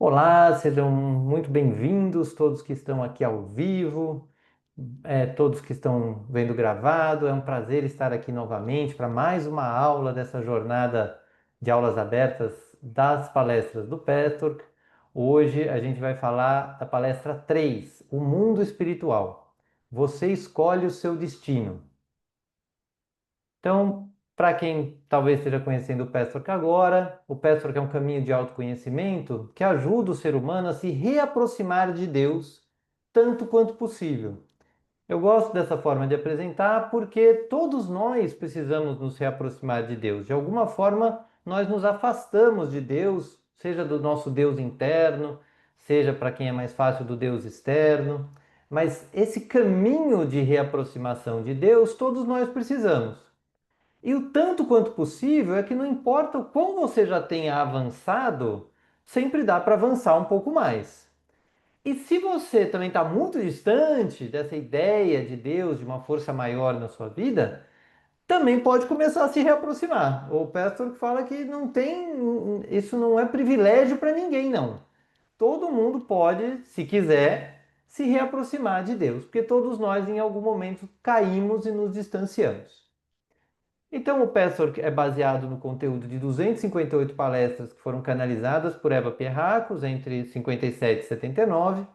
Olá, sejam muito bem-vindos, todos que estão aqui ao vivo, todos que estão vendo gravado. É um prazer estar aqui novamente para mais uma aula dessa jornada de aulas abertas das palestras do Pastor. Hoje a gente vai falar da palestra 3, O Mundo Espiritual. Você escolhe o seu destino. Então, para quem talvez esteja conhecendo o Pestrock agora, o Pestrock é um caminho de autoconhecimento que ajuda o ser humano a se reaproximar de Deus tanto quanto possível. Eu gosto dessa forma de apresentar porque todos nós precisamos nos reaproximar de Deus. De alguma forma, nós nos afastamos de Deus, seja do nosso Deus interno, seja para quem é mais fácil do Deus externo. Mas esse caminho de reaproximação de Deus, todos nós precisamos. E o tanto quanto possível é que não importa o quão você já tenha avançado, sempre dá para avançar um pouco mais. E se você também está muito distante dessa ideia de Deus, de uma força maior na sua vida, também pode começar a se reaproximar. O pastor fala que não tem, isso não é privilégio para ninguém, não. Todo mundo pode, se quiser, se reaproximar de Deus, porque todos nós em algum momento caímos e nos distanciamos. Então, o Pastor é baseado no conteúdo de 258 palestras que foram canalizadas por Eva Pierracos entre 57 e 79,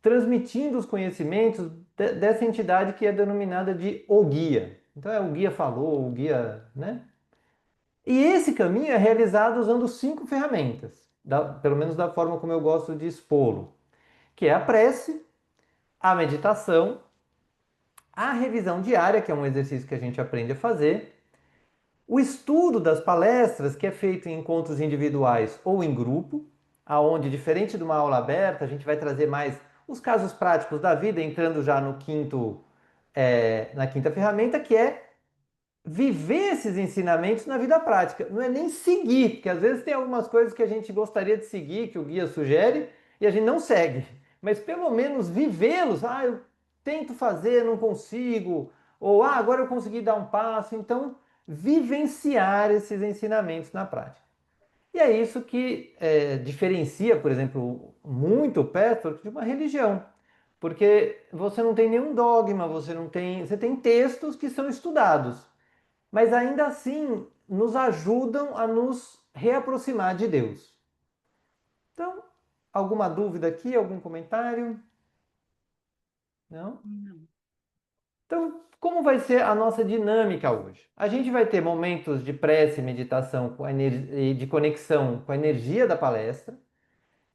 transmitindo os conhecimentos dessa entidade que é denominada de O Guia. Então, o guia falou, o guia, né? E esse caminho é realizado usando 5 ferramentas, pelo menos da forma como eu gosto de expô-lo, que é a prece, a meditação, a revisão diária, que é um exercício que a gente aprende a fazer, o estudo das palestras, que é feito em encontros individuais ou em grupo, aonde, diferente de uma aula aberta, a gente vai trazer mais os casos práticos da vida, entrando já no na quinta ferramenta, que é viver esses ensinamentos na vida prática. Não é nem seguir, porque às vezes tem algumas coisas que a gente gostaria de seguir, que o guia sugere, e a gente não segue. Mas pelo menos vivê-los. Ah, eu tento fazer, não consigo. Ou, agora eu consegui dar um passo. Então, vivenciar esses ensinamentos na prática. E é isso que diferencia, por exemplo, muito o Petro de uma religião. Porque você não tem nenhum dogma, você tem textos que são estudados, mas ainda assim nos ajudam a nos reaproximar de Deus. Então, alguma dúvida aqui, algum comentário? Não? Não. Então, como vai ser a nossa dinâmica hoje? A gente vai ter momentos de prece e meditação e de conexão com a energia da palestra.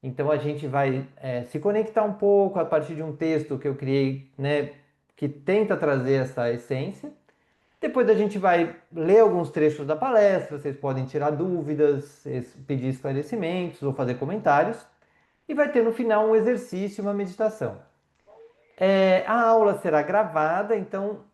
Então, a gente vai se conectar um pouco a partir de um texto que eu criei, né, que tenta trazer essa essência. Depois a gente vai ler alguns trechos da palestra, vocês podem tirar dúvidas, pedir esclarecimentos ou fazer comentários. E vai ter no final um exercício, uma meditação. A aula será gravada, então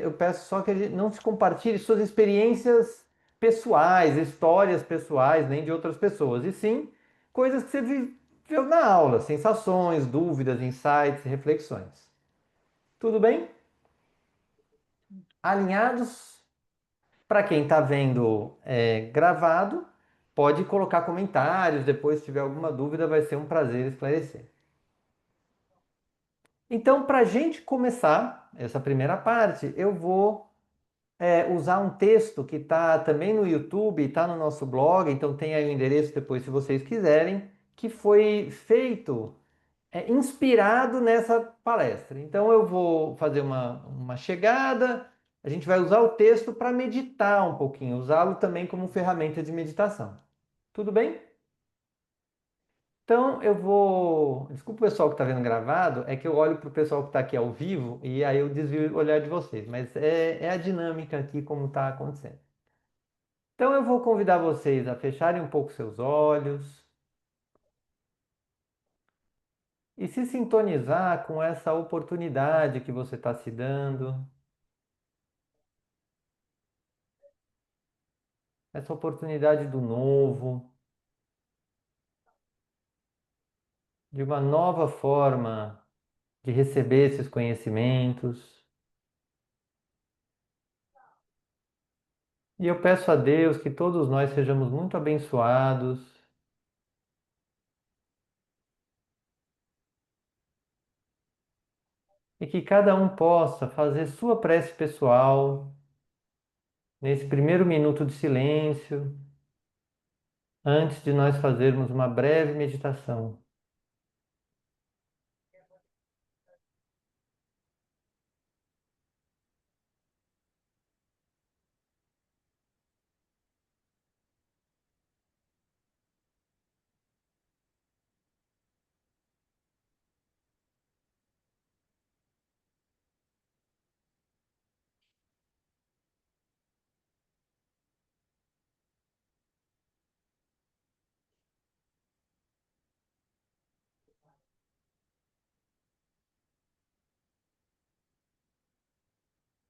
eu peço só que a gente não se compartilhe suas experiências pessoais, histórias pessoais, nem de outras pessoas, e sim coisas que você viveu na aula, sensações, dúvidas, insights, reflexões. Tudo bem? Alinhados? Para quem está vendo gravado, pode colocar comentários, depois se tiver alguma dúvida, vai ser um prazer esclarecer. Então, para a gente começar essa primeira parte, eu vou usar um texto que está também no YouTube, está no nosso blog, então tem aí o endereço depois se vocês quiserem, que foi feito inspirado nessa palestra. Então eu vou fazer uma chegada, a gente vai usar o texto para meditar um pouquinho, usá-lo também como ferramenta de meditação. Tudo bem? Então eu vou. Desculpa o pessoal que está vendo gravado, é que eu olho para o pessoal que está aqui ao vivo e aí eu desvio o olhar de vocês, mas é a dinâmica aqui como está acontecendo. Então eu vou convidar vocês a fecharem um pouco seus olhos e se sintonizar com essa oportunidade que você está se dando, essa oportunidade do novo, de uma nova forma de receber esses conhecimentos. E eu peço a Deus que todos nós sejamos muito abençoados e que cada um possa fazer sua prece pessoal nesse primeiro minuto de silêncio, antes de nós fazermos uma breve meditação.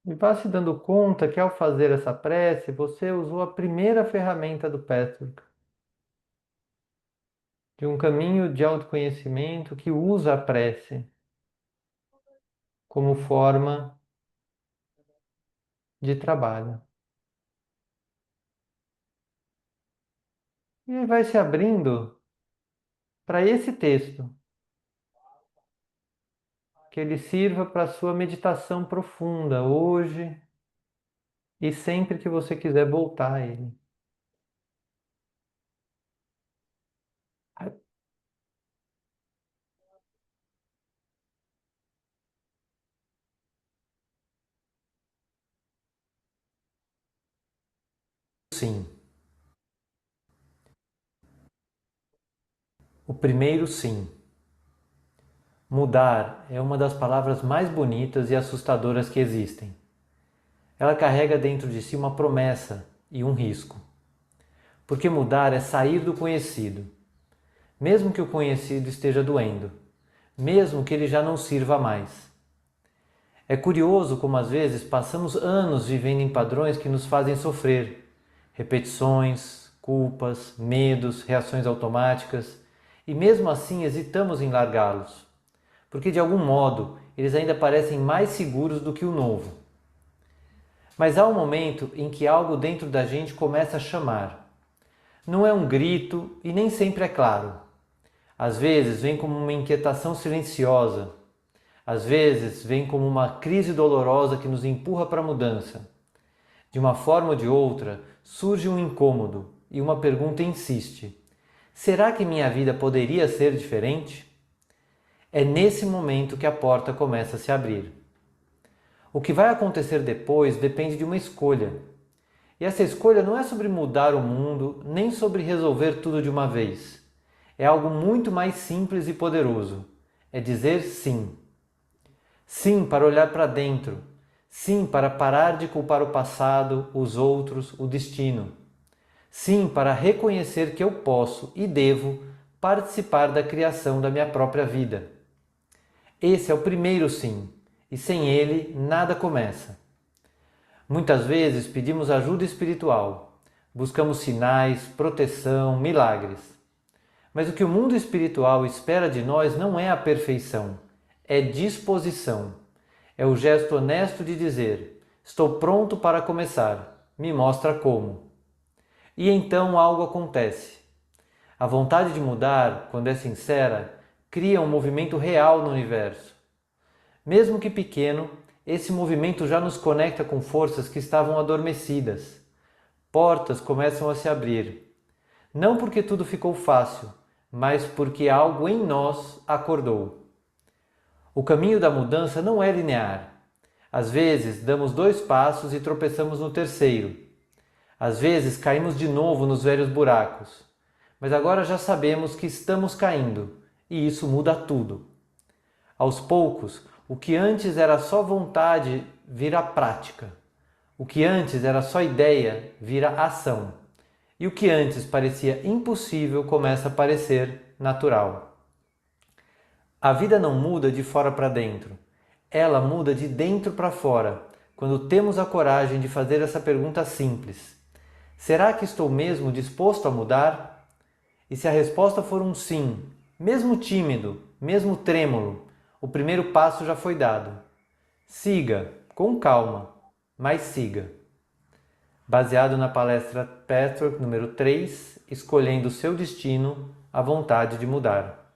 E vá se dando conta que ao fazer essa prece, você usou a primeira ferramenta do Patrick, de um caminho de autoconhecimento que usa a prece como forma de trabalho. E aí vai se abrindo para esse texto, que ele sirva para a sua meditação profunda hoje e sempre que você quiser voltar a ele. Sim. O primeiro sim. Mudar é uma das palavras mais bonitas e assustadoras que existem. Ela carrega dentro de si uma promessa e um risco. Porque mudar é sair do conhecido, mesmo que o conhecido esteja doendo, mesmo que ele já não sirva mais. É curioso como às vezes passamos anos vivendo em padrões que nos fazem sofrer, repetições, culpas, medos, reações automáticas, e mesmo assim hesitamos em largá-los, porque de algum modo eles ainda parecem mais seguros do que o novo. Mas há um momento em que algo dentro da gente começa a chamar. Não é um grito e nem sempre é claro. Às vezes vem como uma inquietação silenciosa. Às vezes vem como uma crise dolorosa que nos empurra para a mudança. De uma forma ou de outra, surge um incômodo e uma pergunta insiste: será que minha vida poderia ser diferente? É nesse momento que a porta começa a se abrir. O que vai acontecer depois depende de uma escolha. E essa escolha não é sobre mudar o mundo, nem sobre resolver tudo de uma vez. É algo muito mais simples e poderoso. É dizer sim. Sim para olhar para dentro. Sim para parar de culpar o passado, os outros, o destino. Sim para reconhecer que eu posso e devo participar da criação da minha própria vida. Esse é o primeiro sim, e sem ele nada começa. Muitas vezes pedimos ajuda espiritual, buscamos sinais, proteção, milagres. Mas o que o mundo espiritual espera de nós não é a perfeição, é disposição. É o gesto honesto de dizer: estou pronto para começar, me mostra como. E então algo acontece. A vontade de mudar, quando é sincera, cria um movimento real no universo. Mesmo que pequeno, esse movimento já nos conecta com forças que estavam adormecidas. Portas começam a se abrir. Não porque tudo ficou fácil, mas porque algo em nós acordou. O caminho da mudança não é linear. Às vezes damos 2 passos e tropeçamos no terceiro. Às vezes caímos de novo nos velhos buracos. Mas agora já sabemos que estamos caindo, e isso muda tudo. Aos poucos, o que antes era só vontade vira prática. O que antes era só ideia vira ação. E o que antes parecia impossível começa a parecer natural. A vida não muda de fora para dentro. Ela muda de dentro para fora, quando temos a coragem de fazer essa pergunta simples: será que estou mesmo disposto a mudar? E se a resposta for um sim, mesmo tímido, mesmo trêmulo, o primeiro passo já foi dado. Siga, com calma, mas siga. Baseado na palestra Patrick número 3, Escolhendo o seu destino, a vontade de mudar.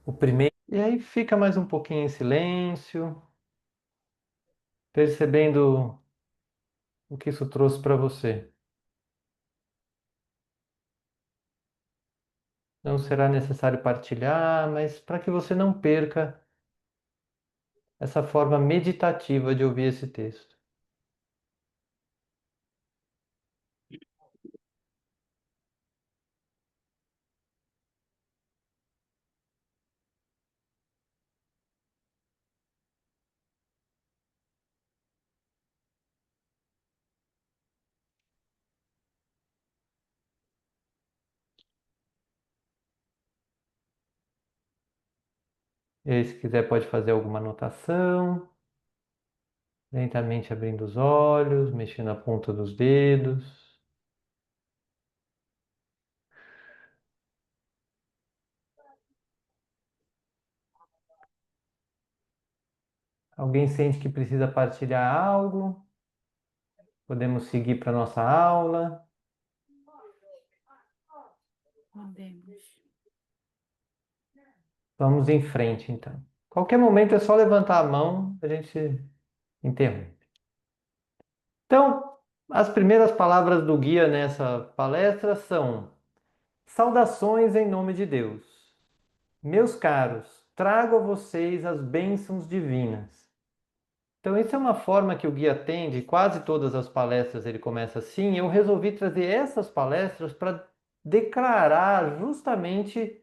O primeiro E aí fica mais um pouquinho em silêncio, percebendo o que isso trouxe para você. Não será necessário partilhar, mas para que você não perca essa forma meditativa de ouvir esse texto. E aí, se quiser, pode fazer alguma anotação, lentamente abrindo os olhos, mexendo a ponta dos dedos. Alguém sente que precisa partilhar algo? Podemos seguir para nossa aula. Podemos. Vamos em frente, então. Qualquer momento é só levantar a mão, a gente interrompe. Então, as primeiras palavras do guia nessa palestra são: saudações em nome de Deus. Meus caros, trago a vocês as bênçãos divinas. Então, isso é uma forma que o guia tem de quase todas as palestras, ele começa assim. Eu resolvi trazer essas palestras para declarar justamente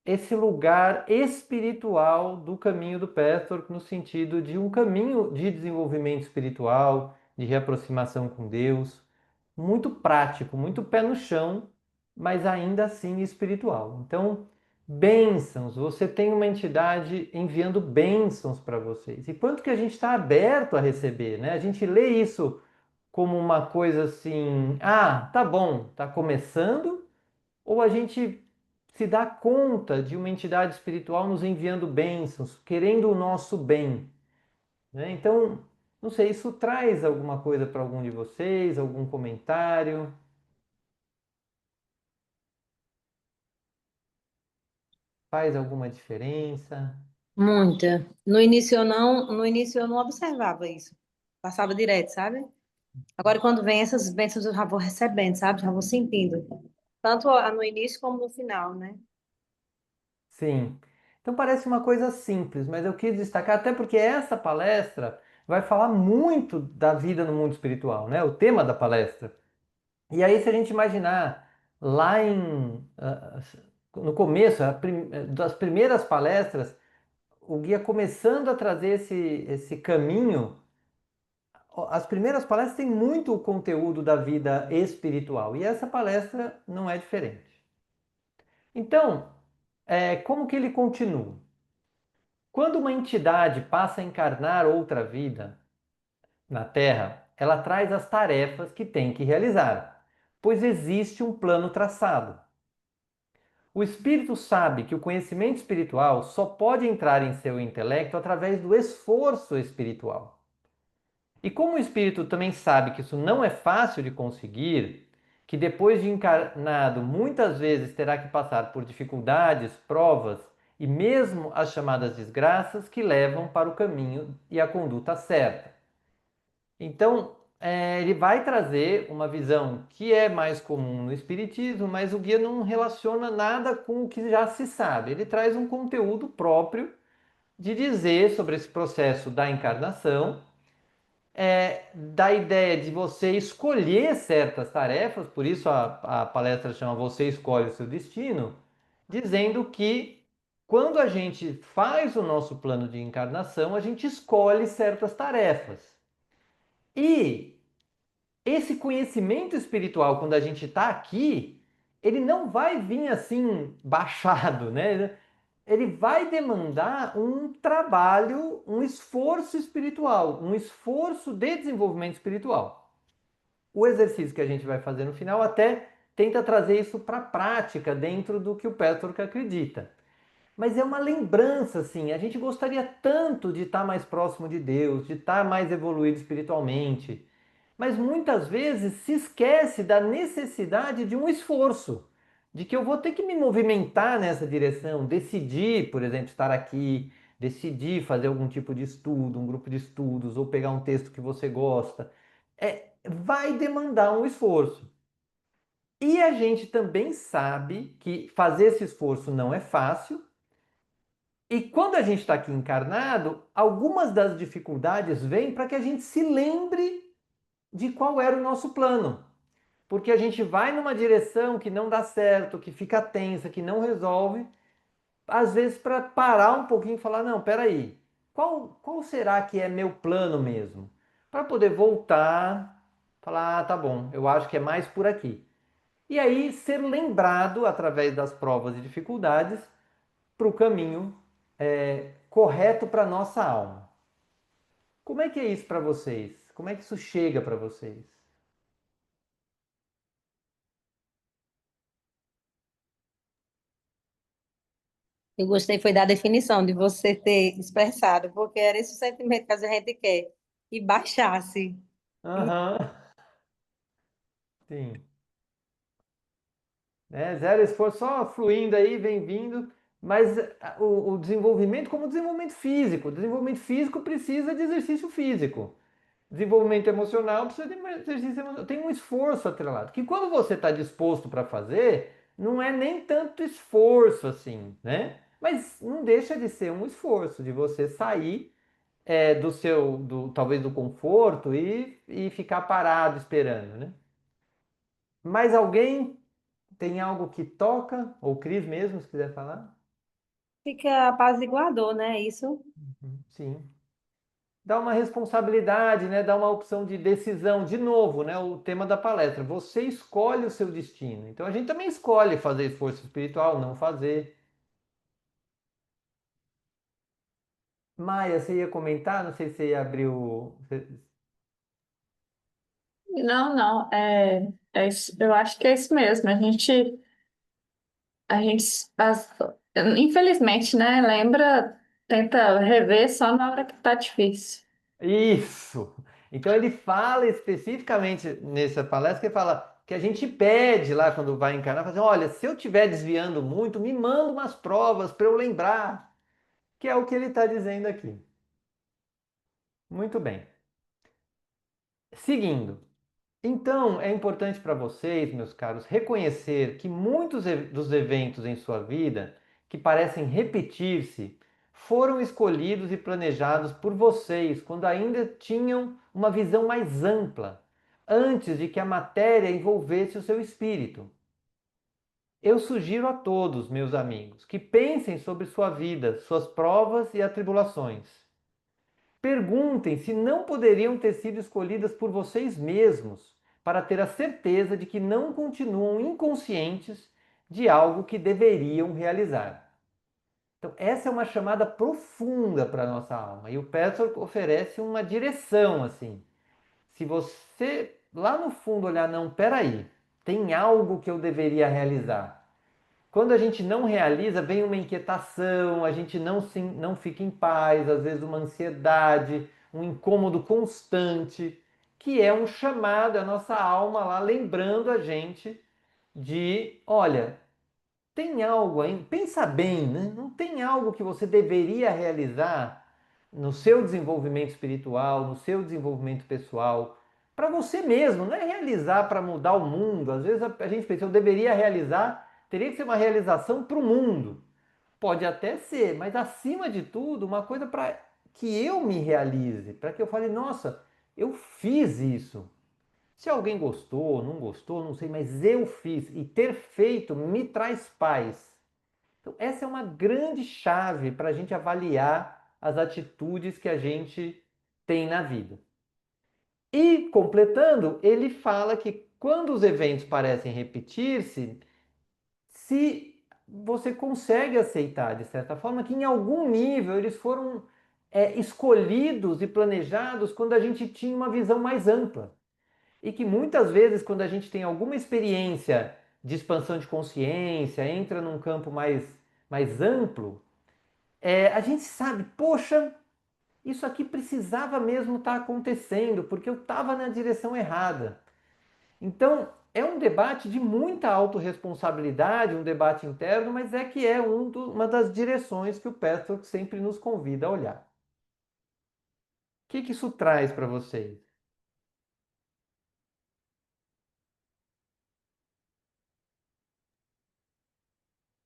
esse lugar espiritual do caminho do Pastor, no sentido de um caminho de desenvolvimento espiritual, de reaproximação com Deus, muito prático, muito pé no chão, mas ainda assim espiritual. Então, bênçãos, você tem uma entidade enviando bênçãos para vocês. E quanto que a gente está aberto a receber, né? A gente lê isso como uma coisa assim, ah, tá bom, tá começando, ou a gente se dá conta de uma entidade espiritual nos enviando bênçãos, querendo o nosso bem, né? Então, não sei, isso traz alguma coisa para algum de vocês, algum comentário, faz alguma diferença? Muita. No início eu não observava isso. Passava direto, sabe? Agora quando vem essas bênçãos eu já vou recebendo, sabe? Já vou sentindo. Tanto no início como no final, né? Sim. Então parece uma coisa simples, mas eu quis destacar até porque essa palestra vai falar muito da vida no mundo espiritual, né? O tema da palestra. E aí, se a gente imaginar lá no começo, das primeiras palestras, o guia começando a trazer esse caminho, as primeiras palestras têm muito o conteúdo da vida espiritual, e essa palestra não é diferente. Então, como que ele continua? Quando uma entidade passa a encarnar outra vida na Terra, ela traz as tarefas que tem que realizar, pois existe um plano traçado. O espírito sabe que o conhecimento espiritual só pode entrar em seu intelecto através do esforço espiritual. E como o espírito também sabe que isso não é fácil de conseguir, que depois de encarnado muitas vezes terá que passar por dificuldades, provas e mesmo as chamadas desgraças que levam para o caminho e a conduta certa. Então, ele vai trazer uma visão que é mais comum no Espiritismo, mas o guia não relaciona nada com o que já se sabe. Ele traz um conteúdo próprio de dizer sobre esse processo da encarnação, da ideia de você escolher certas tarefas, por isso a palestra chama Você Escolhe o Seu Destino, dizendo que quando a gente faz o nosso plano de encarnação, a gente escolhe certas tarefas. E esse conhecimento espiritual, quando a gente está aqui, ele não vai vir assim baixado, né? Ele vai demandar um trabalho, um esforço espiritual, um esforço de desenvolvimento espiritual. O exercício que a gente vai fazer no final até tenta trazer isso para a prática dentro do que o Petrarch acredita. Mas é uma lembrança, assim, a gente gostaria tanto de estar mais próximo de Deus, de estar mais evoluído espiritualmente, mas muitas vezes se esquece da necessidade de um esforço, de que eu vou ter que me movimentar nessa direção, decidir, por exemplo, estar aqui, decidir fazer algum tipo de estudo, um grupo de estudos, ou pegar um texto que você gosta, vai demandar um esforço. E a gente também sabe que fazer esse esforço não é fácil. E quando a gente está aqui encarnado, algumas das dificuldades vêm para que a gente se lembre de qual era o nosso plano. Porque a gente vai numa direção que não dá certo, que fica tensa, que não resolve, às vezes para parar um pouquinho e falar, não, peraí, qual será que é meu plano mesmo? Para poder voltar, falar, tá bom, eu acho que é mais por aqui. E aí ser lembrado através das provas e dificuldades para o caminho correto para nossa alma. Como é que é isso para vocês? Como é que isso chega para vocês? Eu gostei foi da definição de você ter expressado, porque era esse o sentimento que a gente quer, e baixasse. Aham, sim. Zero esforço, só fluindo aí, vem vindo. Mas o desenvolvimento, como o desenvolvimento físico precisa de exercício físico. Desenvolvimento emocional precisa de um exercício emocional. Tem um esforço atrelado. Que quando você está disposto para fazer, não é nem tanto esforço assim, né? Mas não deixa de ser um esforço de você sair talvez do conforto e ficar parado esperando, né? Mais alguém tem algo que toca? Ou Cris mesmo, se quiser falar? Fica apaziguador, né? Isso. Sim. Dá uma responsabilidade, né? Dá uma opção de decisão. De novo, né? O tema da palestra. Você escolhe o seu destino. Então a gente também escolhe fazer esforço espiritual, não fazer. Maia, você ia comentar? Não sei se você ia abrir o. Não, não, eu acho que é isso mesmo. A gente, infelizmente, né, lembra, tenta rever só na hora que tá difícil. Isso! Então ele fala especificamente nessa palestra que ele fala que a gente pede lá quando vai encarnar, fala assim, olha, se eu estiver desviando muito, me manda umas provas para eu lembrar, que é o que ele está dizendo aqui. Muito bem. Seguindo. Então, é importante para vocês, meus caros, reconhecer que muitos dos eventos em sua vida que parecem repetir-se foram escolhidos e planejados por vocês quando ainda tinham uma visão mais ampla, antes de que a matéria envolvesse o seu espírito. Eu sugiro a todos, meus amigos, que pensem sobre sua vida, suas provas e atribulações. Perguntem se não poderiam ter sido escolhidas por vocês mesmos, para ter a certeza de que não continuam inconscientes de algo que deveriam realizar. Então, essa é uma chamada profunda para a nossa alma. E o Peter oferece uma direção assim. Se você lá no fundo olhar, não, peraí, tem algo que eu deveria realizar. Quando a gente não realiza, vem uma inquietação, a gente não fica em paz, às vezes uma ansiedade, um incômodo constante, que é um chamado à nossa alma lá, lembrando a gente de, olha, tem algo aí, pensa bem, né? Não tem algo que você deveria realizar no seu desenvolvimento espiritual, no seu desenvolvimento pessoal, para você mesmo, não é realizar para mudar o mundo. Às vezes a gente pensa, eu deveria realizar, teria que ser uma realização para o mundo. Pode até ser, mas acima de tudo, uma coisa para que eu me realize, para que eu fale, nossa, eu fiz isso. Se alguém gostou, não gostou, não sei, mas eu fiz e ter feito me traz paz. Então, essa é uma grande chave para a gente avaliar as atitudes que a gente tem na vida. E, completando, ele fala que quando os eventos parecem repetir-se, se você consegue aceitar, de certa forma, que em algum nível eles foram escolhidos e planejados quando a gente tinha uma visão mais ampla. E que muitas vezes, quando a gente tem alguma experiência de expansão de consciência, entra num campo mais amplo, a gente sabe, poxa, isso aqui precisava mesmo estar acontecendo, porque eu estava na direção errada. Então, é um debate de muita autorresponsabilidade, um debate interno, mas é que é uma das direções que o Pestor sempre nos convida a olhar. O que isso traz para vocês?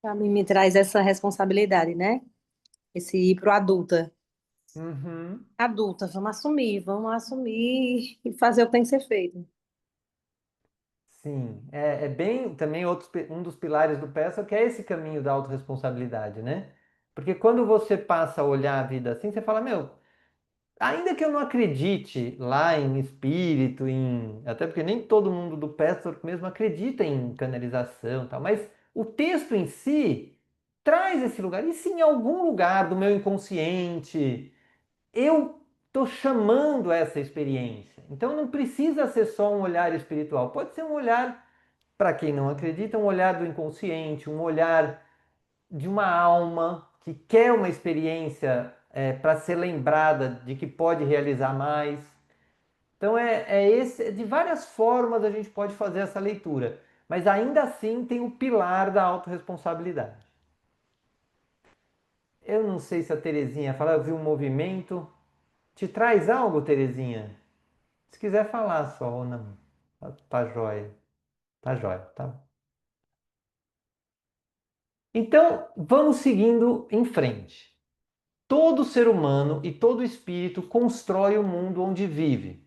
Para mim, me traz essa responsabilidade, né? Esse ir pro adulta. Uhum. Adulta, vamos assumir e fazer o que tem que ser feito. Sim, é bem também um dos pilares do Pessoal, que é esse caminho da autorresponsabilidade, né? Porque quando você passa a olhar a vida assim, você fala, meu, ainda que eu não acredite lá em espírito, até porque nem todo mundo do Pessoal mesmo acredita em canalização e tal, mas o texto em si traz esse lugar. E se em algum lugar do meu inconsciente eu estou chamando essa experiência. Então não precisa ser só um olhar espiritual, pode ser um olhar, para quem não acredita, um olhar do inconsciente, um olhar de uma alma que quer uma experiência para ser lembrada de que pode realizar mais. Então de várias formas a gente pode fazer essa leitura, mas ainda assim tem o pilar da autorresponsabilidade. Eu não sei se a Terezinha fala, eu vi um movimento. Te traz algo, Terezinha? Se quiser falar só ou não. Tá jóia. Tá jóia, tá? Então, vamos seguindo em frente. Todo ser humano e todo espírito constrói o mundo onde vive.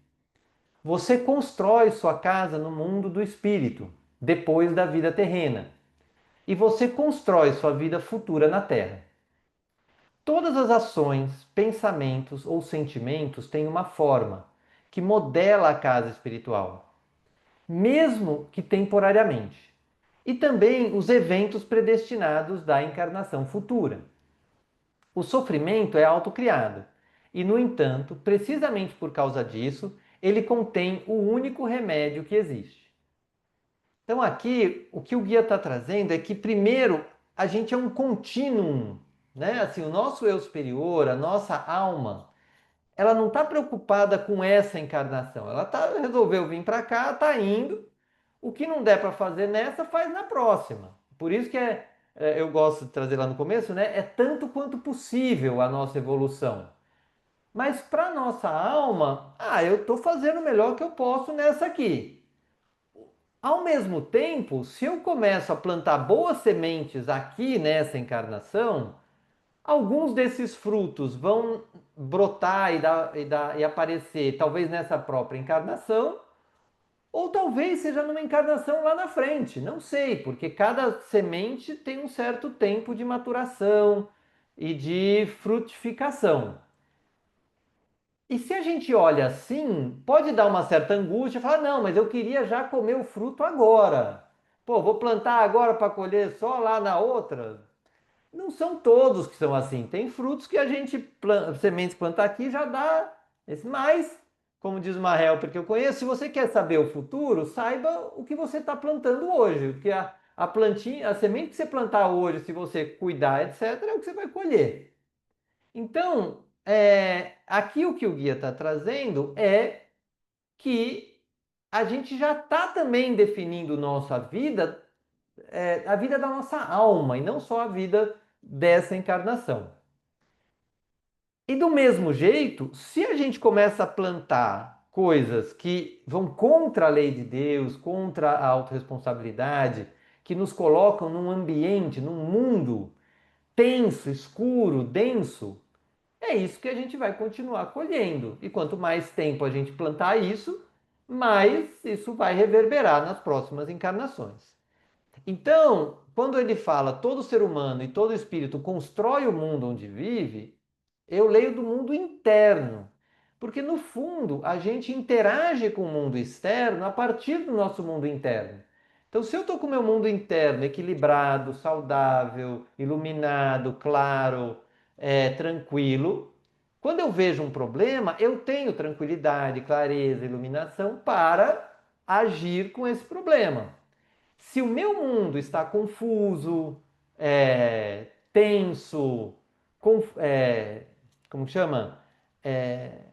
Você constrói sua casa no mundo do espírito, depois da vida terrena. E você constrói sua vida futura na Terra. Todas as ações, pensamentos ou sentimentos têm uma forma que modela a casa espiritual, mesmo que temporariamente, e também os eventos predestinados da encarnação futura. O sofrimento é autocriado, e, no entanto, precisamente por causa disso, ele contém o único remédio que existe. Então, aqui, o que o guia está trazendo é que, primeiro, a gente é um contínuo, né? Assim, o nosso eu superior, a nossa alma, ela não está preocupada com essa encarnação. Ela resolveu vir para cá, está indo. O que não der para fazer nessa, faz na próxima. Por isso que eu gosto de trazer lá no começo, né? É tanto quanto possível a nossa evolução. Mas para nossa alma, eu estou fazendo o melhor que eu posso nessa aqui. Ao mesmo tempo, se eu começo a plantar boas sementes aqui nessa encarnação, alguns desses frutos vão brotar e aparecer, talvez nessa própria encarnação, ou talvez seja numa encarnação lá na frente, não sei, porque cada semente tem um certo tempo de maturação e de frutificação. E se a gente olha assim, pode dar uma certa angústia, falar, não, mas eu queria já comer o fruto agora. Pô, vou plantar agora para colher só lá na outra? Não são todos que são assim. Tem frutos que a gente sementes planta aqui já dá esse mais, como diz uma helper que eu conheço, se você quer saber o futuro, saiba o que você está plantando hoje, porque a plantinha, a semente que você plantar hoje, se você cuidar, etc, é o que você vai colher. Então, aqui o que o guia está trazendo é que a gente já está também definindo nossa vida, a vida da nossa alma, e não só a vida dessa encarnação. E do mesmo jeito, se a gente começa a plantar coisas que vão contra a lei de Deus, contra a autorresponsabilidade, que nos colocam num ambiente, num mundo tenso, escuro, denso, é isso que a gente vai continuar colhendo. E quanto mais tempo a gente plantar isso, mais isso vai reverberar nas próximas encarnações. Então, quando ele fala todo ser humano e todo espírito constrói o mundo onde vive, eu leio do mundo interno. Porque no fundo a gente interage com o mundo externo a partir do nosso mundo interno. Então, se eu estou com o meu mundo interno equilibrado, saudável, iluminado, claro, tranquilo, quando eu vejo um problema, eu tenho tranquilidade, clareza, iluminação para agir com esse problema. Se o meu mundo está confuso, tenso, como chama?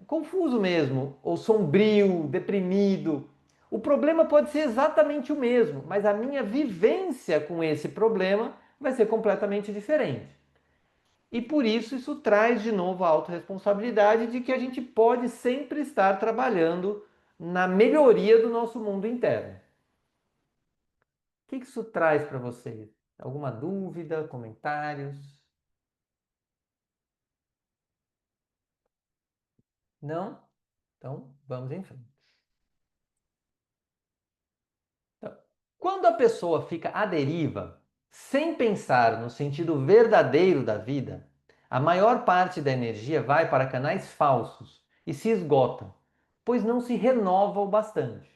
Confuso mesmo, ou sombrio, deprimido, O problema pode ser exatamente o mesmo, mas a minha vivência com esse problema vai ser completamente diferente. E por isso traz de novo a autorresponsabilidade de que a gente pode sempre estar trabalhando na melhoria do nosso mundo interno. O que isso traz para vocês? Alguma dúvida, comentários? Não? Então, vamos em frente. Então, quando a pessoa fica à deriva, sem pensar no sentido verdadeiro da vida, a maior parte da energia vai para canais falsos e se esgota, pois não se renova o bastante.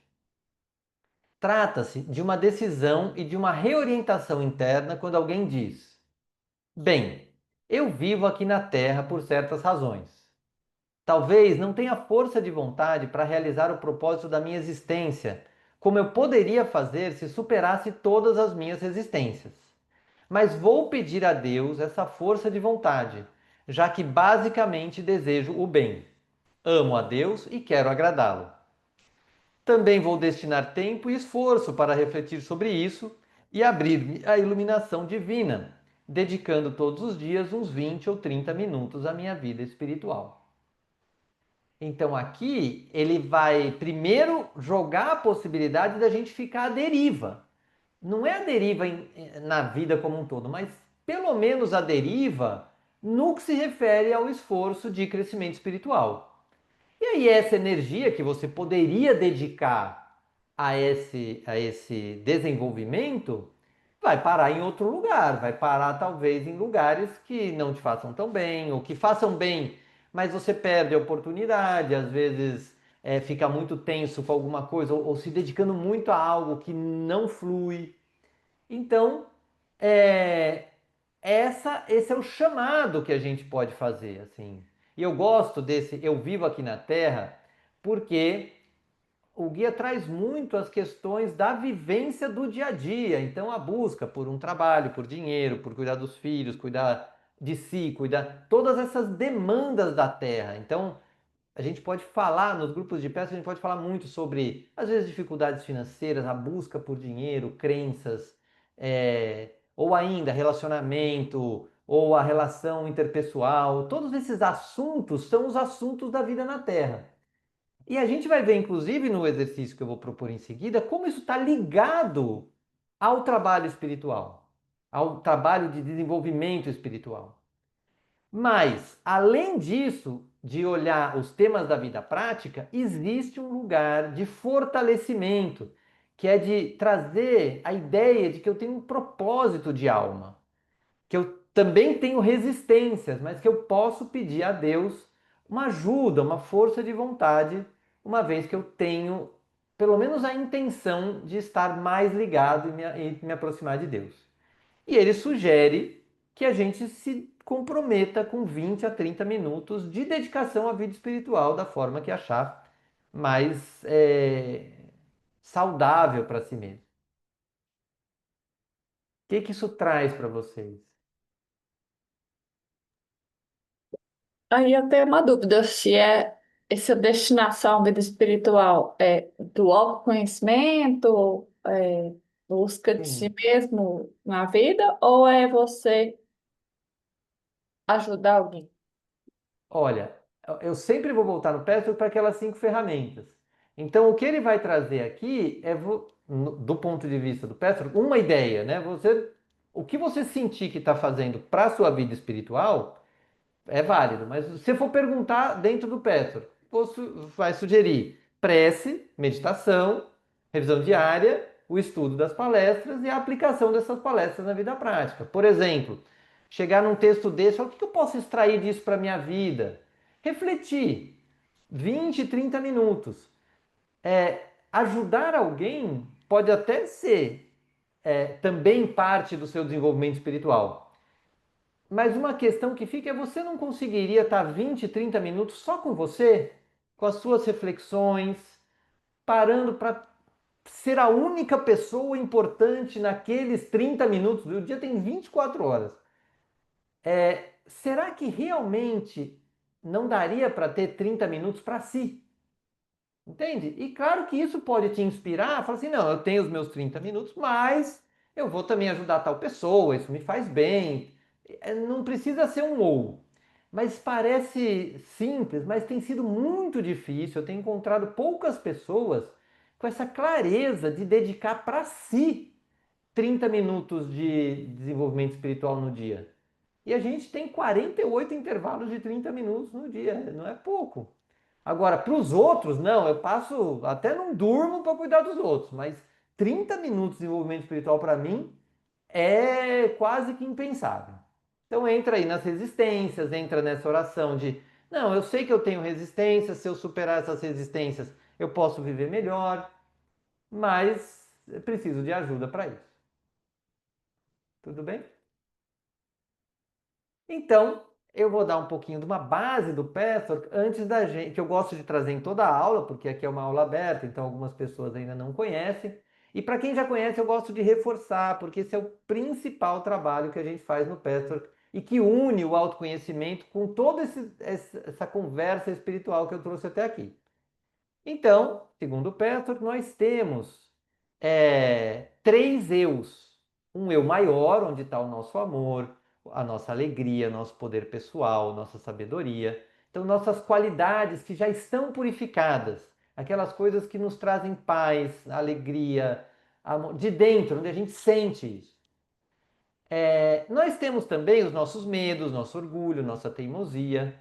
Trata-se de uma decisão e de uma reorientação interna quando alguém diz: bem, eu vivo aqui na Terra por certas razões. Talvez não tenha força de vontade para realizar o propósito da minha existência, como eu poderia fazer se superasse todas as minhas resistências. Mas vou pedir a Deus essa força de vontade, já que basicamente desejo o bem. Amo a Deus e quero agradá-lo. Também vou destinar tempo e esforço para refletir sobre isso e abrir-me à iluminação divina, dedicando todos os dias uns 20 ou 30 minutos à minha vida espiritual. Então aqui ele vai primeiro jogar a possibilidade da gente ficar à deriva. Não é a deriva na vida como um todo, mas pelo menos a deriva no que se refere ao esforço de crescimento espiritual. E aí essa energia que você poderia dedicar a esse desenvolvimento vai parar em outro lugar, vai parar talvez em lugares que não te façam tão bem, ou que façam bem, mas você perde a oportunidade, às vezes fica muito tenso com alguma coisa, ou se dedicando muito a algo que não flui. Então, é, esse é o chamado que a gente pode fazer, assim. E eu gosto desse Eu Vivo Aqui na Terra, porque o guia traz muito as questões da vivência do dia a dia. Então, a busca por um trabalho, por dinheiro, por cuidar dos filhos, cuidar de si, cuidar todas essas demandas da terra. Então, a gente pode falar nos grupos de peças, a gente pode falar muito sobre, às vezes, dificuldades financeiras, a busca por dinheiro, crenças, ou ainda relacionamento, ou a relação interpessoal. Todos esses assuntos são os assuntos da vida na Terra. E a gente vai ver, inclusive, no exercício que eu vou propor em seguida, como isso está ligado ao trabalho espiritual, ao trabalho de desenvolvimento espiritual. Mas, além disso, de olhar os temas da vida prática, existe um lugar de fortalecimento, que é de trazer a ideia de que eu tenho um propósito de alma, que eu também tenho resistências, mas que eu posso pedir a Deus uma ajuda, uma força de vontade, uma vez que eu tenho pelo menos a intenção de estar mais ligado e me aproximar de Deus. E ele sugere que a gente se comprometa com 20 a 30 minutos de dedicação à vida espiritual da forma que achar mais saudável para si mesmo. O que isso traz para vocês? Aí eu tenho uma dúvida se essa destinação à vida espiritual é do autoconhecimento, busca de si Sim. mesmo na vida, ou é você ajudar alguém? Olha, eu sempre vou voltar no Petro para aquelas 5 ferramentas. Então, o que ele vai trazer aqui é, do ponto de vista do Petro, uma ideia, né? O que você sentir que está fazendo para a sua vida espiritual é válido, mas se você for perguntar dentro do Petro, você vai sugerir prece, meditação, revisão diária, o estudo das palestras e a aplicação dessas palestras na vida prática. Por exemplo, chegar num texto desse, falar, o que eu posso extrair disso para a minha vida? Refletir 20, 30 minutos. Ajudar alguém pode até ser também parte do seu desenvolvimento espiritual. Mas uma questão que fica é: você não conseguiria estar 20, 30 minutos só com você, com as suas reflexões, parando para ser a única pessoa importante naqueles 30 minutos? O dia tem 24 horas. Será que realmente não daria para ter 30 minutos para si? Entende? E claro que isso pode te inspirar, falar assim, não, eu tenho os meus 30 minutos, mas eu vou também ajudar tal pessoa, isso me faz bem. Não precisa ser um ou. Mas parece simples, mas tem sido muito difícil. Eu tenho encontrado poucas pessoas com essa clareza de dedicar para si 30 minutos de desenvolvimento espiritual no dia. E a gente tem 48 intervalos de 30 minutos no dia, não é pouco. Agora, para os outros, não, eu passo, até não durmo para cuidar dos outros, mas 30 minutos de desenvolvimento espiritual para mim é quase que impensável. Então entra aí nas resistências, entra nessa oração de, não, eu sei que eu tenho resistências, se eu superar essas resistências, eu posso viver melhor, mas eu preciso de ajuda para isso. Tudo bem? Então, eu vou dar um pouquinho de uma base do Pastor antes da gente, que eu gosto de trazer em toda a aula, porque aqui é uma aula aberta, então algumas pessoas ainda não conhecem. E para quem já conhece, eu gosto de reforçar, porque esse é o principal trabalho que a gente faz no Pastor e que une o autoconhecimento com toda essa conversa espiritual que eu trouxe até aqui. Então, segundo o Pastor, nós temos três eus. Um eu maior, onde está o nosso amor, a nossa alegria, nosso poder pessoal, nossa sabedoria. Então, nossas qualidades que já estão purificadas, aquelas coisas que nos trazem paz, alegria, amor, de dentro, onde a gente sente isso. Nós temos também os nossos medos, nosso orgulho, nossa teimosia.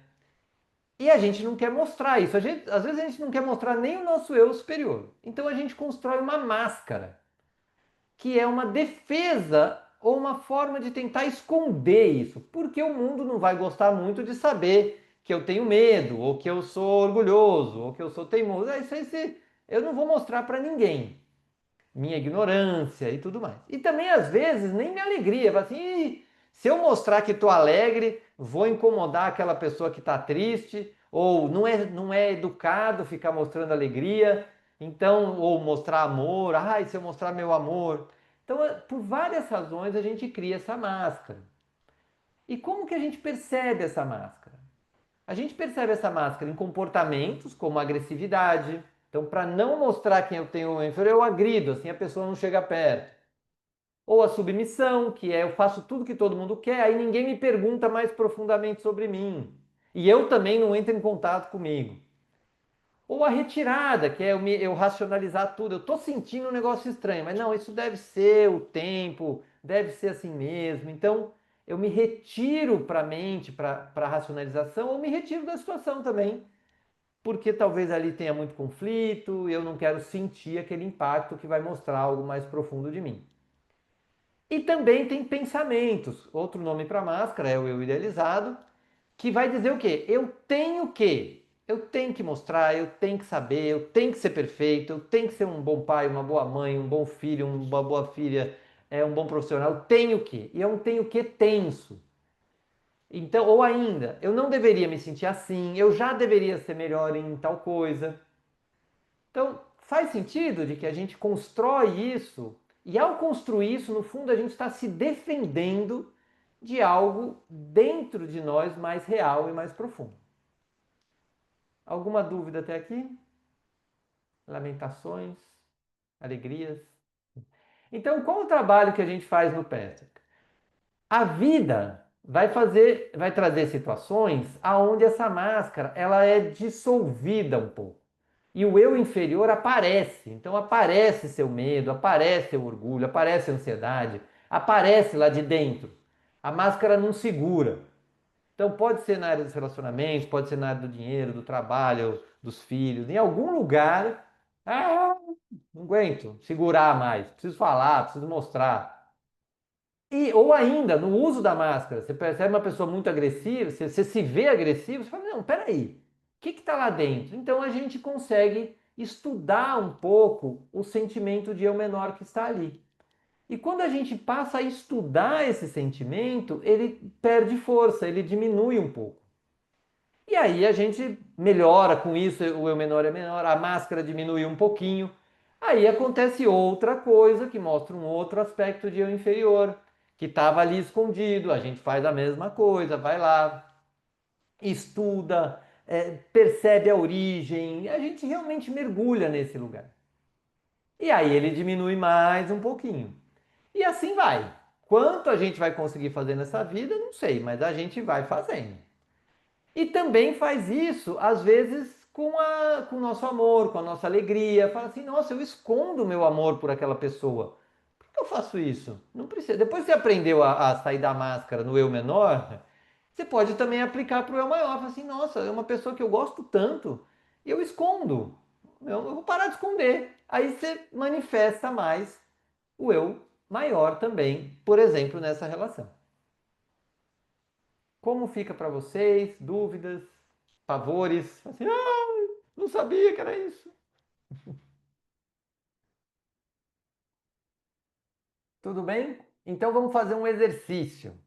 E a gente não quer mostrar isso. Às vezes a gente não quer mostrar nem o nosso eu superior. Então a gente constrói uma máscara, que é uma defesa ou uma forma de tentar esconder isso. Porque o mundo não vai gostar muito de saber que eu tenho medo, ou que eu sou orgulhoso, ou que eu sou teimoso. Isso aí eu não vou mostrar para ninguém. Minha ignorância e tudo mais. E também, às vezes, nem minha alegria. Fala assim, se eu mostrar que estou alegre, vou incomodar aquela pessoa que está triste, ou não é educado ficar mostrando alegria, então, ou mostrar amor, ai, se eu mostrar meu amor. Então, por várias razões, a gente cria essa máscara. E como que a gente percebe essa máscara? A gente percebe essa máscara em comportamentos como agressividade. Então, para não mostrar quem eu tenho inferior, eu agrido, assim a pessoa não chega perto. Ou a submissão, que é eu faço tudo que todo mundo quer, aí ninguém me pergunta mais profundamente sobre mim. E eu também não entro em contato comigo. Ou a retirada, que é eu racionalizar tudo. Eu estou sentindo um negócio estranho, mas não, isso deve ser o tempo, deve ser assim mesmo. Então, eu me retiro para a mente, para a racionalização, ou me retiro da situação também, porque talvez ali tenha muito conflito, eu não quero sentir aquele impacto que vai mostrar algo mais profundo de mim. E também tem pensamentos. Outro nome para máscara é o eu idealizado, que vai dizer o quê? Eu tenho que. Eu tenho que mostrar, eu tenho que saber, eu tenho que ser perfeito, eu tenho que ser um bom pai, uma boa mãe, um bom filho, uma boa filha, um bom profissional. Eu tenho que. E é um tenho que tenso. Então, ou ainda, eu não deveria me sentir assim, eu já deveria ser melhor em tal coisa. Então, faz sentido de que a gente constrói isso, e ao construir isso, no fundo, a gente está se defendendo de algo dentro de nós mais real e mais profundo. Alguma dúvida até aqui? Lamentações? Alegrias? Então, qual o trabalho que a gente faz no Patrick? A vida vai trazer situações aonde essa máscara ela é dissolvida um pouco. E o eu inferior aparece. Então aparece seu medo, aparece seu orgulho, aparece a ansiedade, aparece lá de dentro. A máscara não segura. Então pode ser na área dos relacionamentos, pode ser na área do dinheiro, do trabalho, dos filhos, em algum lugar. Ah, não aguento segurar mais, preciso falar, preciso mostrar. Ou ainda, no uso da máscara, você percebe uma pessoa muito agressiva, você se vê agressivo, você fala, não, peraí, o que está lá dentro? Então a gente consegue estudar um pouco o sentimento de eu menor que está ali. E quando a gente passa a estudar esse sentimento, ele perde força, ele diminui um pouco. E aí a gente melhora com isso, o eu menor é menor, a máscara diminui um pouquinho. Aí acontece outra coisa que mostra um outro aspecto de eu inferior, que estava ali escondido. A gente faz a mesma coisa, vai lá, estuda, percebe a origem, a gente realmente mergulha nesse lugar. E aí ele diminui mais um pouquinho. E assim vai. Quanto a gente vai conseguir fazer nessa vida, não sei, mas a gente vai fazendo. E também faz isso, às vezes, com o nosso amor, com a nossa alegria. Fala assim, nossa, eu escondo o meu amor por aquela pessoa. Por que eu faço isso? Não precisa. Depois que você aprendeu a sair da máscara no eu menor, você pode também aplicar para o eu maior. Fala assim, nossa, é uma pessoa que eu gosto tanto, e eu escondo. Eu vou parar de esconder. Aí você manifesta mais o eu maior também, por exemplo, nessa relação. Como fica para vocês? Dúvidas? Pavores? Assim, não sabia que era isso. Tudo bem? Então vamos fazer um exercício.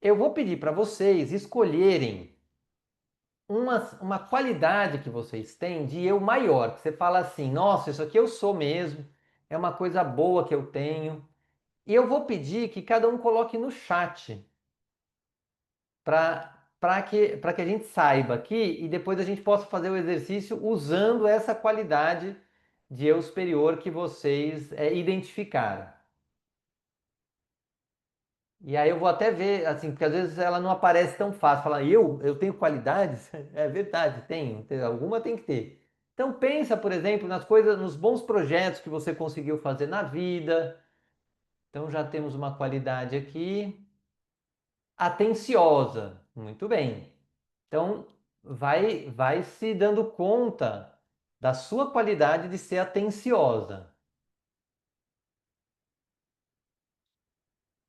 Eu vou pedir para vocês escolherem uma qualidade que vocês têm de eu maior, que você fala assim, nossa, isso aqui eu sou mesmo, é uma coisa boa que eu tenho. E eu vou pedir que cada um coloque no chat para que a gente saiba aqui e depois a gente possa fazer o exercício usando essa qualidade de eu superior que vocês identificaram. E aí eu vou até ver, assim, porque às vezes ela não aparece tão fácil. Falar, eu tenho qualidades? É verdade, tenho. Alguma tem que ter. Então pensa, por exemplo, nas coisas, nos bons projetos que você conseguiu fazer na vida. Então já temos uma qualidade aqui. Atenciosa. Muito bem. Então vai se dando conta da sua qualidade de ser atenciosa.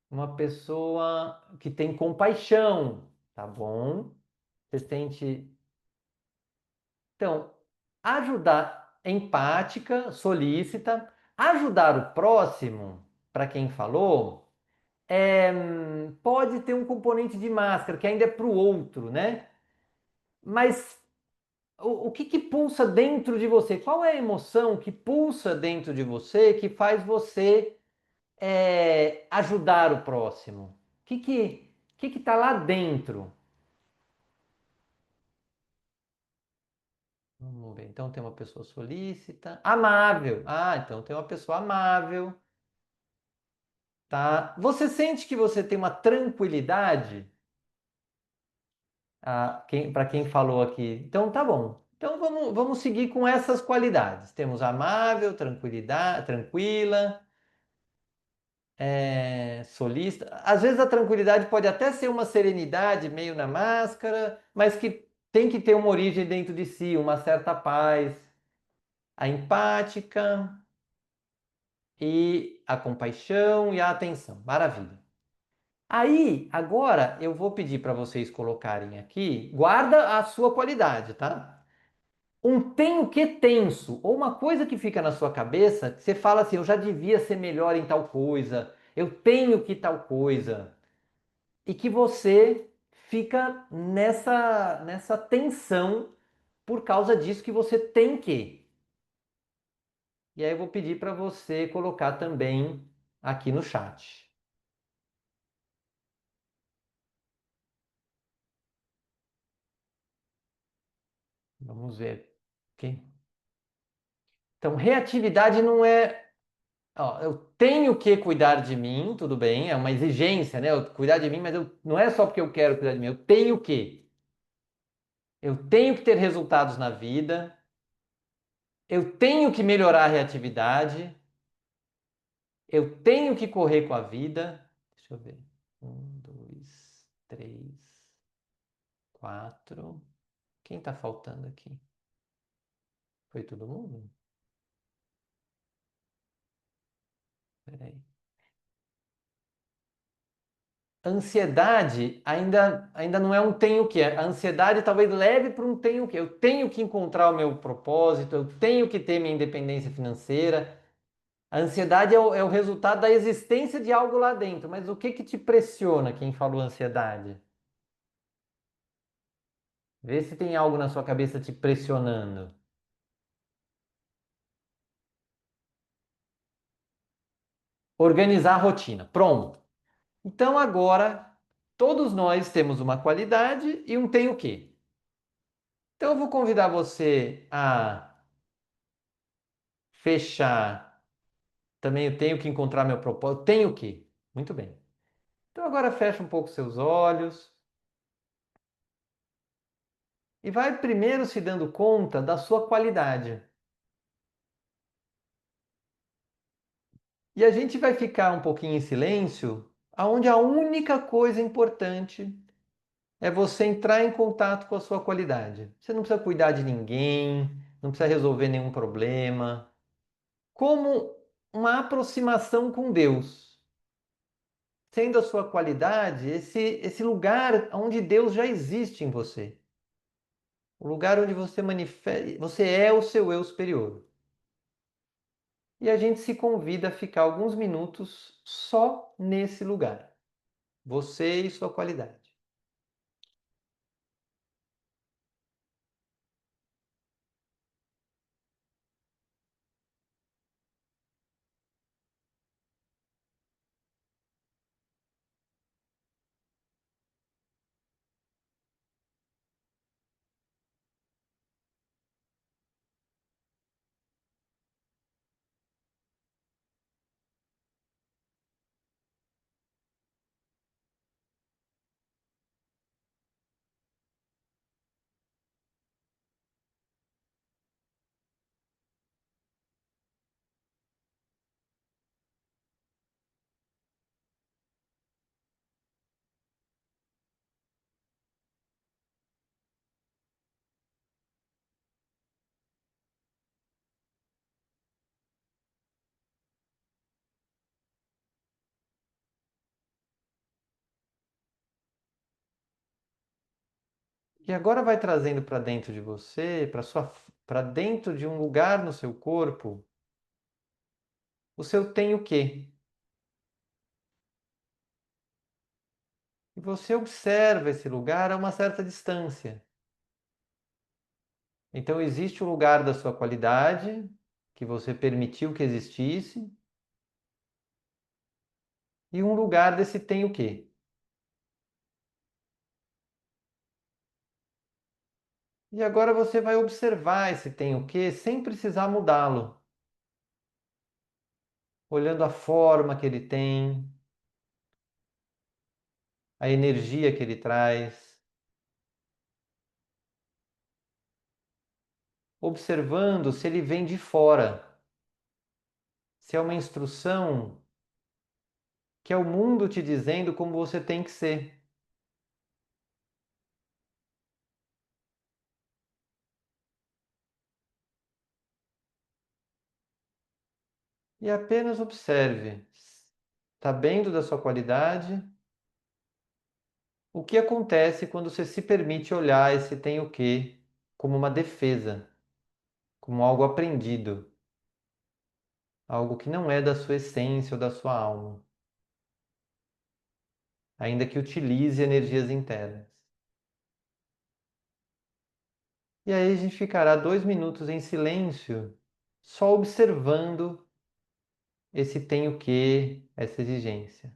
Uma pessoa que tem compaixão, tá bom? Você sente. Então, ajudar, empática, solícita, ajudar o próximo, para quem falou, pode ter um componente de máscara, que ainda é para o outro, né? Mas o que que pulsa dentro de você? Qual é a emoção que pulsa dentro de você que faz você ajudar o próximo? O que está lá dentro? Vamos ver. Então tem uma pessoa solícita, amável. Ah, então tem uma pessoa amável, tá? Você sente que você tem uma tranquilidade? Para quem falou aqui. Então tá bom. Então vamos seguir com essas qualidades. Temos amável, tranquilidade, tranquila, solista. Às vezes a tranquilidade pode até ser uma serenidade meio na máscara, mas que tem que ter uma origem dentro de si, uma certa paz. A empática e a compaixão e a atenção. Maravilha. Aí, agora eu vou pedir para vocês colocarem aqui, guarda a sua qualidade, tá? Um tenho que tenso, ou uma coisa que fica na sua cabeça, que você fala assim, eu já devia ser melhor em tal coisa, eu tenho que tal coisa, e que você fica nessa tensão por causa disso que você tem que. E aí eu vou pedir para você colocar também aqui no chat. Vamos ver. Ok? Então, reatividade não é. Ó, eu tenho que cuidar de mim, tudo bem, é uma exigência, né? Eu cuidar de mim, mas não é só porque eu quero cuidar de mim, eu tenho que. Eu tenho que ter resultados na vida, eu tenho que melhorar a reatividade, eu tenho que correr com a vida. Deixa eu ver. Um, dois, três, quatro. Quem está faltando aqui? Foi todo mundo? Peraí. Ansiedade ainda não é um tenho que. A ansiedade talvez leve para um tenho que. Eu tenho que encontrar o meu propósito, eu tenho que ter minha independência financeira. A ansiedade é o resultado da existência de algo lá dentro. Mas o que que te pressiona, quem falou ansiedade? Vê se tem algo na sua cabeça te pressionando. Organizar a rotina. Pronto. Então agora todos nós temos uma qualidade e um tenho que. Então eu vou convidar você a fechar. Também eu tenho que encontrar meu propósito. Tenho que. Muito bem. Então agora fecha um pouco seus olhos e vai primeiro se dando conta da sua qualidade. E a gente vai ficar um pouquinho em silêncio, aonde a única coisa importante é você entrar em contato com a sua qualidade. Você não precisa cuidar de ninguém, não precisa resolver nenhum problema. Como uma aproximação com Deus, sendo a sua qualidade esse lugar onde Deus já existe em você. O lugar onde você manifesta, você é o seu eu superior. E a gente se convida a ficar alguns minutos só nesse lugar. Você e sua qualidade. E agora vai trazendo para dentro de você, para dentro de um lugar no seu corpo, o seu tem o quê? E você observa esse lugar a uma certa distância. Então existe o lugar da sua qualidade, que você permitiu que existisse, e um lugar desse tem o quê? E agora você vai observar esse tem o quê sem precisar mudá-lo, olhando a forma que ele tem, a energia que ele traz, observando se ele vem de fora, se é uma instrução que é o mundo te dizendo como você tem que ser. E apenas observe, sabendo da sua qualidade, o que acontece quando você se permite olhar esse tem o quê como uma defesa, como algo aprendido, algo que não é da sua essência ou da sua alma, ainda que utilize energias internas. E aí a gente ficará 2 minutos em silêncio, só observando esse tem o quê, essa exigência.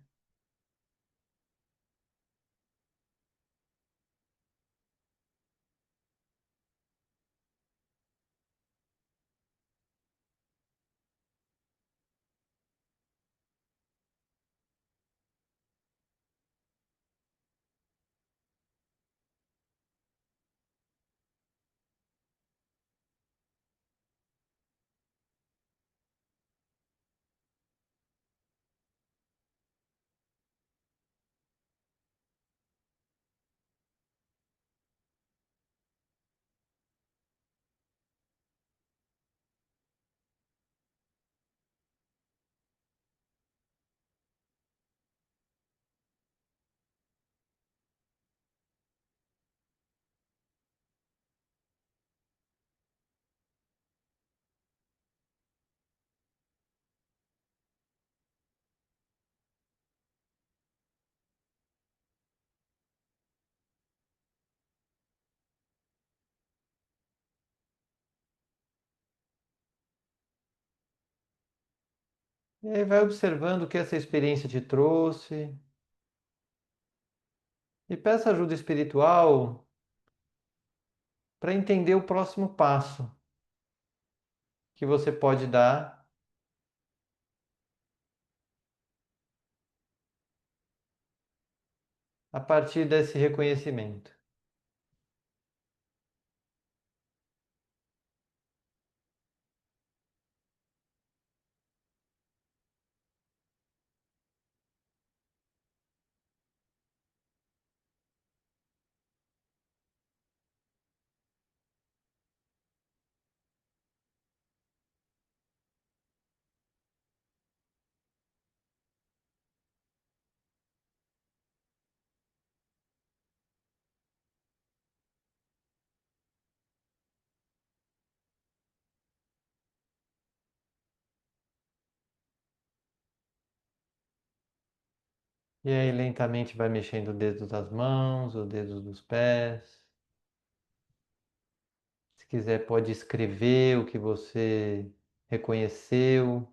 E aí vai observando o que essa experiência te trouxe e peça ajuda espiritual para entender o próximo passo que você pode dar a partir desse reconhecimento. E aí lentamente vai mexendo o dedo das mãos, o dedo dos pés. Se quiser, pode escrever o que você reconheceu.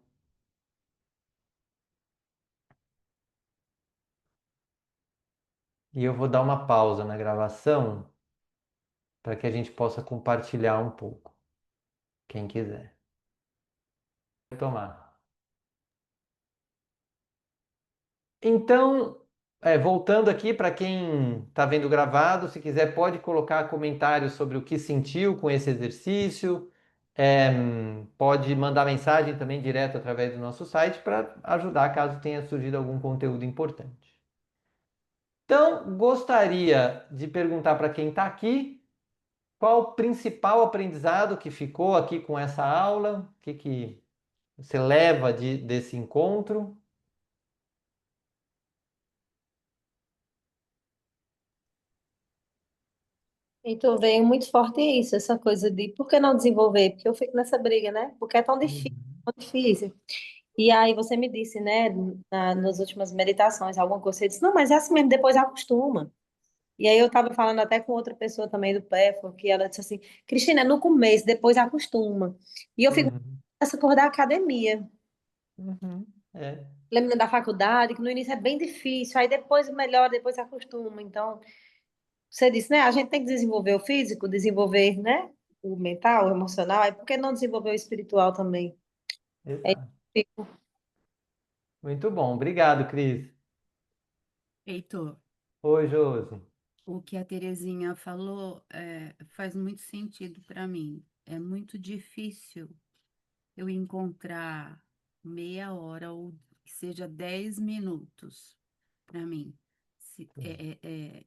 E eu vou dar uma pausa na gravação para que a gente possa compartilhar um pouco, quem quiser. Tomar. Então, voltando aqui para quem está vendo gravado, se quiser pode colocar comentários sobre o que sentiu com esse exercício. Pode mandar mensagem também direto através do nosso site para ajudar caso tenha surgido algum conteúdo importante. Então, gostaria de perguntar para quem está aqui qual o principal aprendizado que ficou aqui com essa aula, o que você leva desse encontro. Então veio muito forte isso, essa coisa de por que não desenvolver? Porque eu fico nessa briga, né? Porque é Uhum. tão difícil. E aí você me disse, né, nas últimas meditações, alguma coisa, você disse, não, mas é assim mesmo, depois acostuma. E aí eu estava falando até com outra pessoa também do PEFO, que ela disse assim, Cristina, é no começo, depois acostuma. E eu fico Uhum. nessa coisa da academia. Uhum. É. Lembrando da faculdade, que no início é bem difícil, aí depois melhora, depois acostuma. Então, você disse, né? A gente tem que desenvolver o físico, desenvolver, né? O mental, o emocional, aí por que não desenvolver o espiritual também? É Exato. isso. Muito bom. Obrigado, Cris. Heitor, Oi, Josi. o que a Terezinha falou faz muito sentido para mim. É muito difícil eu encontrar meia hora ou que seja 10 minutos para mim.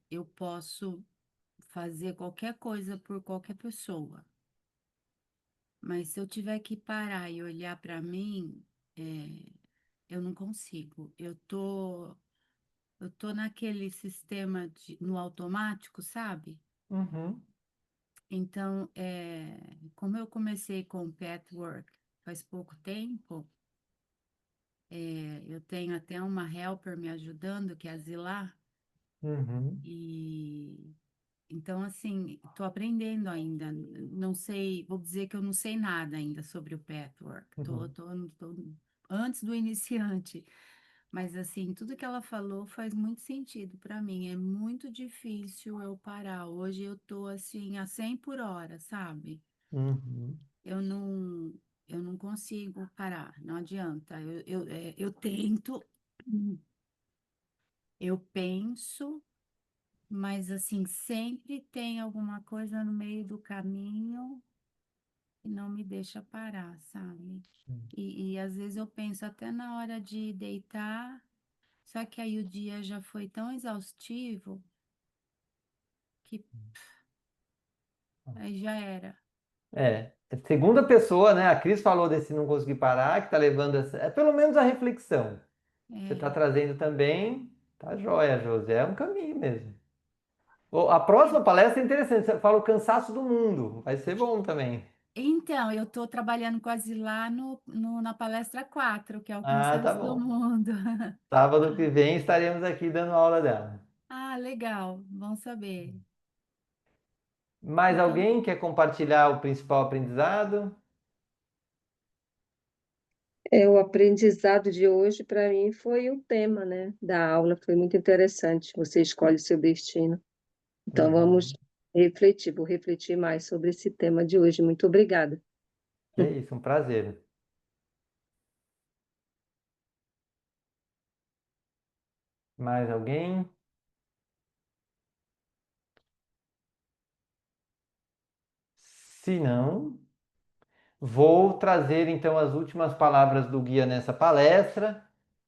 Eu posso fazer qualquer coisa por qualquer pessoa, mas se eu tiver que parar e olhar para mim, é, eu não consigo. Eu tô naquele sistema no automático, sabe? Uhum. Então, como eu comecei com patchwork faz pouco tempo, eu tenho até uma helper me ajudando, que é a Zilá, Uhum. e então, assim, estou aprendendo ainda. Não sei, vou dizer que eu não sei nada ainda sobre o patchwork. Uhum. Tô antes do iniciante. Mas, assim, tudo que ela falou faz muito sentido para mim. É muito difícil eu parar. Hoje eu tô, assim, a 100 por hora, sabe? Uhum. Eu não, eu não consigo parar, não adianta. Eu tento, eu penso, mas assim, sempre tem alguma coisa no meio do caminho que não me deixa parar, sabe? E às vezes eu penso até na hora de deitar, só que aí o dia já foi tão exaustivo que aí já era. É segunda pessoa, né? A Cris falou desse não conseguir parar, que tá levando pelo menos a reflexão. Você está É, trazendo também, tá joia, Josi. É um caminho mesmo. A próxima palestra é interessante. Você fala o cansaço do mundo. Vai ser bom também. então, eu estou trabalhando com a Zilá na palestra 4, que é o Ah, tá cansaço do bom. mundo. Sábado que vem estaremos aqui dando aula dela. Ah, legal, bom saber. Mais Então, alguém quer compartilhar o principal aprendizado? O aprendizado de hoje, para mim, foi o tema, né, da aula. Foi muito interessante. Você escolhe seu destino. Então, vamos Uhum. refletir, vou refletir mais sobre esse tema de hoje. Muito obrigada. É isso, um prazer. Mais alguém? Se não, vou trazer então as últimas palavras do guia nessa palestra.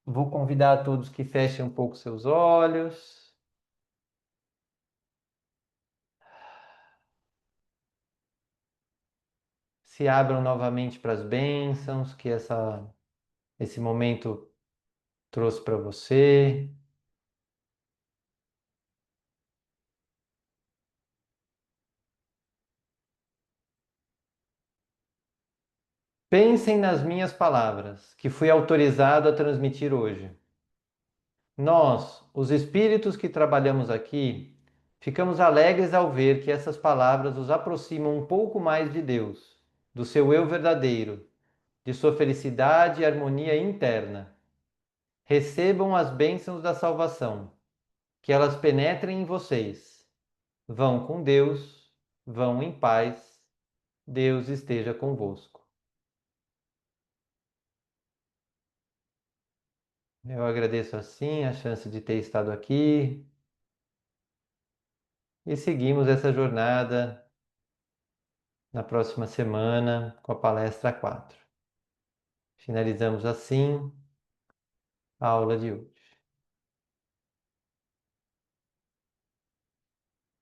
Vou convidar a todos que fechem um pouco seus olhos. Se abram novamente para as bênçãos que esse momento trouxe para você. Pensem nas minhas palavras, que fui autorizado a transmitir hoje. Nós, os espíritos que trabalhamos aqui, ficamos alegres ao ver que essas palavras os aproximam um pouco mais de Deus, do seu eu verdadeiro, de sua felicidade e harmonia interna. Recebam as bênçãos da salvação, que elas penetrem em vocês. Vão com Deus, vão em paz. Deus esteja convosco. Eu agradeço assim a chance de ter estado aqui e seguimos essa jornada na próxima semana com a palestra 4. Finalizamos assim a aula de hoje.